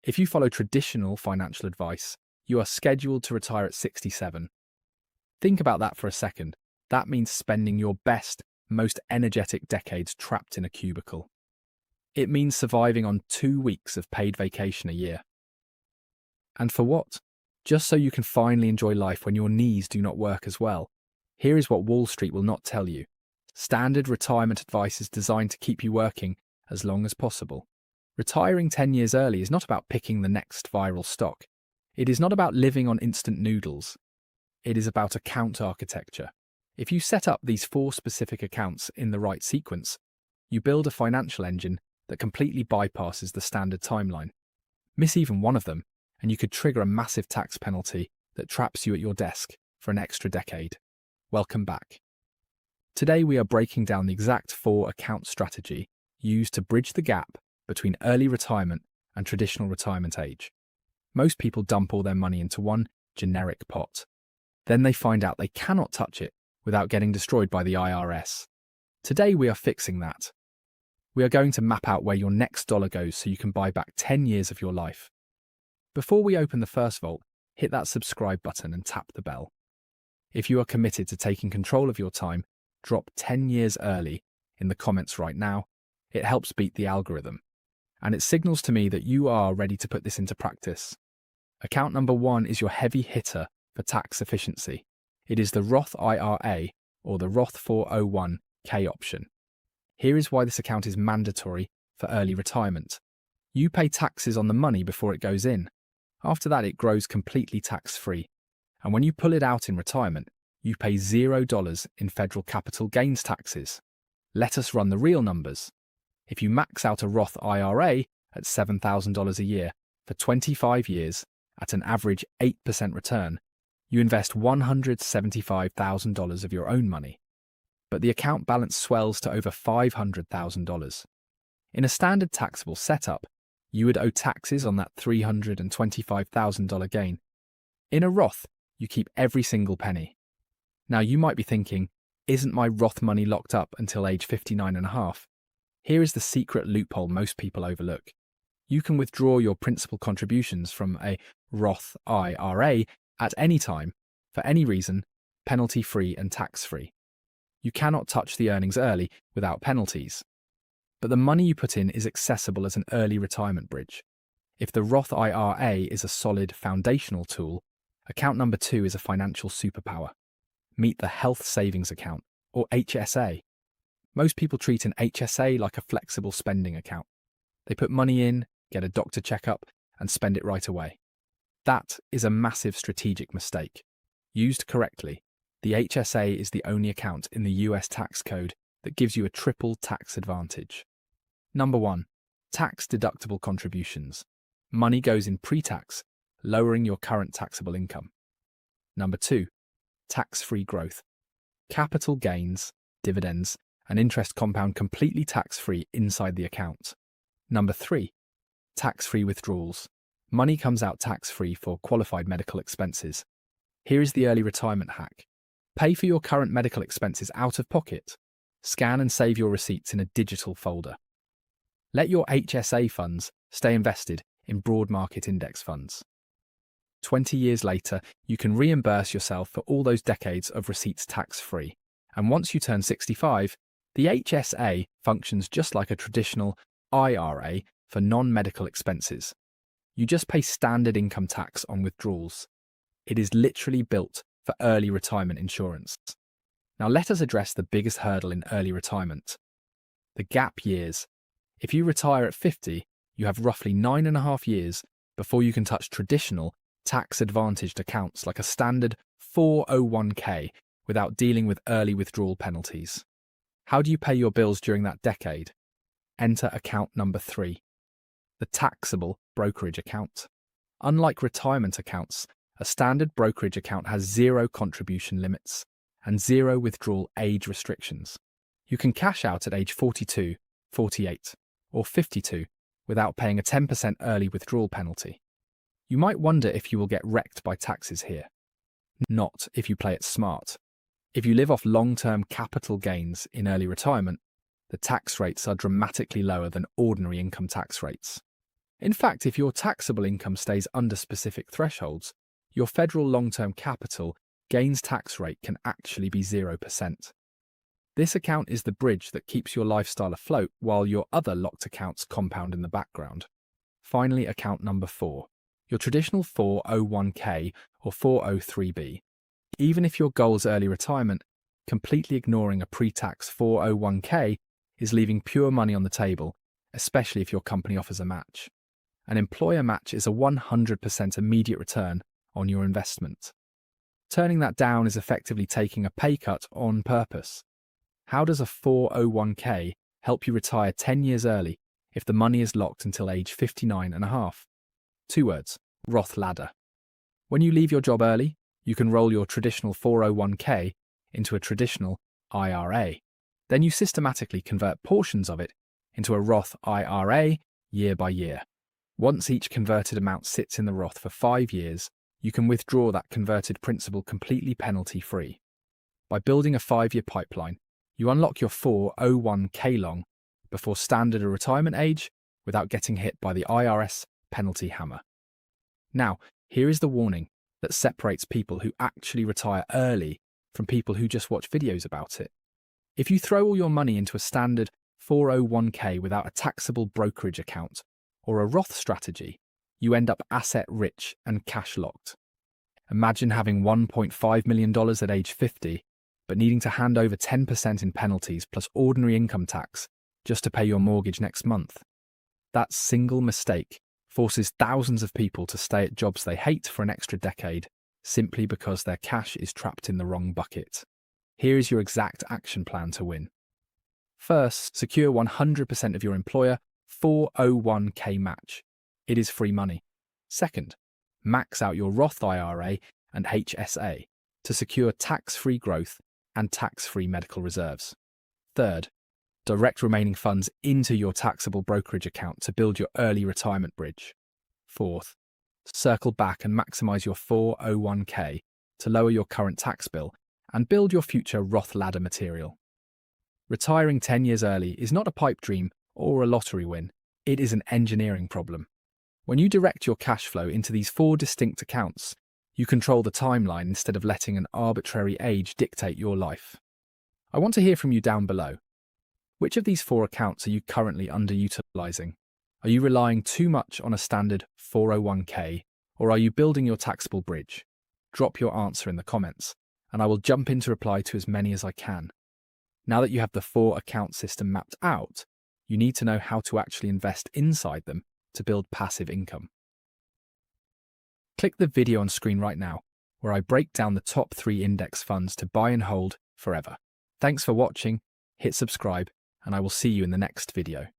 If you follow traditional financial advice, you are scheduled to retire at 67. Think about that for a second. That means spending your best, most energetic decades trapped in a cubicle. It means surviving on 2 weeks of paid vacation a year. And for what? Just so you can finally enjoy life when your knees do not work as well. Here is what Wall Street will not tell you. Standard retirement advice is designed to keep you working as long as possible. Retiring 10 years early is not about picking the next viral stock. It is not about living on instant noodles. It is about account architecture. If you set up these 4 specific accounts in the right sequence, you build a financial engine that completely bypasses the standard timeline. Miss even one of them, and you could trigger a massive tax penalty that traps you at your desk for an extra decade. Welcome back. Today we are breaking down the exact 4 account strategy used to bridge the gap between early retirement and traditional retirement age. Most people dump all their money into one generic pot. Then they find out they cannot touch it without getting destroyed by the IRS. Today we are fixing that. We are going to map out where your next dollar goes so you can buy back 10 years of your life. Before we open the first vault, hit that subscribe button and tap the bell. If you are committed to taking control of your time, drop 10 years early in the comments right now. It helps beat the algorithm. And it signals to me that you are ready to put this into practice. Account number 1 is your heavy hitter for tax efficiency. It is the Roth IRA or the Roth 401k option. Here is why this account is mandatory for early retirement. You pay taxes on the money before it goes in. After that, it grows completely tax-free. And when you pull it out in retirement, you pay $0 in federal capital gains taxes. Let us run the real numbers. If you max out a Roth IRA at $7,000 a year for 25 years at an average 8% return, you invest $175,000 of your own money. But the account balance swells to over $500,000. In a standard taxable setup, you would owe taxes on that $325,000 gain. In a Roth, you keep every single penny. Now you might be thinking, isn't my Roth money locked up until age 59 and a half? Here is the secret loophole most people overlook. You can withdraw your principal contributions from a Roth IRA at any time, for any reason, penalty-free and tax-free. You cannot touch the earnings early without penalties. But the money you put in is accessible as an early retirement bridge. If the Roth IRA is a solid foundational tool, account number 2 is a financial superpower. Meet the Health Savings Account, or HSA. Most people treat an HSA like a flexible spending account. They put money in, get a doctor checkup, and spend it right away. That is a massive strategic mistake. Used correctly, the HSA is the only account in the US tax code that gives you a triple tax advantage. Number 1, tax-deductible contributions. Money goes in pre-tax, lowering your current taxable income. Number 2, tax-free growth. Capital gains, dividends, and interest compound completely tax-free inside the account. Number 3, tax-free withdrawals. Money comes out tax-free for qualified medical expenses. Here is the early retirement hack. Pay for your current medical expenses out of pocket. Scan and save your receipts in a digital folder. Let your HSA funds stay invested in broad market index funds. 20 years later, you can reimburse yourself for all those decades of receipts tax-free. And once you turn 65, the HSA functions just like a traditional IRA for non-medical expenses. You just pay standard income tax on withdrawals. It is literally built for early retirement insurance. Now let us address the biggest hurdle in early retirement: the gap years. If you retire at 50, you have roughly 9.5 years before you can touch traditional tax-advantaged accounts like a standard 401k without dealing with early withdrawal penalties. How do you pay your bills during that decade? Enter account number 3, the Taxable Brokerage Account. Unlike retirement accounts, a standard brokerage account has 0 contribution limits and 0 withdrawal age restrictions. You can cash out at age 42, 48, or 52 without paying a 10% early withdrawal penalty. You might wonder if you will get wrecked by taxes here. Not if you play it smart. If you live off long-term capital gains in early retirement, the tax rates are dramatically lower than ordinary income tax rates. In fact, if your taxable income stays under specific thresholds, your federal long-term capital gains tax rate can actually be 0%. This account is the bridge that keeps your lifestyle afloat while your other locked accounts compound in the background. Finally, account number 4, your traditional 401k or 403b. Even if your goal is early retirement, completely ignoring a pre-tax 401k is leaving pure money on the table, especially if your company offers a match. An employer match is a 100% immediate return on your investment. Turning that down is effectively taking a pay cut on purpose. How does a 401k help you retire 10 years early if the money is locked until age 59 and a half? 2 words, Roth ladder. When you leave your job early, you can roll your traditional 401k into a traditional IRA. Then you systematically convert portions of it into a Roth IRA year by year. Once each converted amount sits in the Roth for 5 years, you can withdraw that converted principal completely penalty-free. By building a 5-year pipeline, you unlock your 401k long before standard or retirement age without getting hit by the IRS penalty hammer. Now, here is the warning that separates people who actually retire early from people who just watch videos about it. If you throw all your money into a standard 401k without a taxable brokerage account or a Roth strategy, you end up asset-rich and cash-locked. Imagine having $1.5 million at age 50, but needing to hand over 10% in penalties plus ordinary income tax just to pay your mortgage next month. That single mistake forces thousands of people to stay at jobs they hate for an extra decade simply because their cash is trapped in the wrong bucket. Here is your exact action plan to win. First, secure 100% of your employer 401k match. It is free money. Second, max out your Roth IRA and HSA to secure tax-free growth and tax-free medical reserves. Third, direct remaining funds into your taxable brokerage account to build your early retirement bridge. Fourth, circle back and maximize your 401k to lower your current tax bill and build your future Roth ladder material. Retiring 10 years early is not a pipe dream or a lottery win. It is an engineering problem. When you direct your cash flow into these 4 distinct accounts, you control the timeline instead of letting an arbitrary age dictate your life. I want to hear from you down below. Which of these 4 accounts are you currently underutilizing? Are you relying too much on a standard 401k, or are you building your taxable bridge? Drop your answer in the comments, and I will jump in to reply to as many as I can. Now that you have the 4 account system mapped out, you need to know how to actually invest inside them to build passive income. Click the video on screen right now, where I break down the top 3 index funds to buy and hold forever. Thanks for watching, hit subscribe, and I will see you in the next video.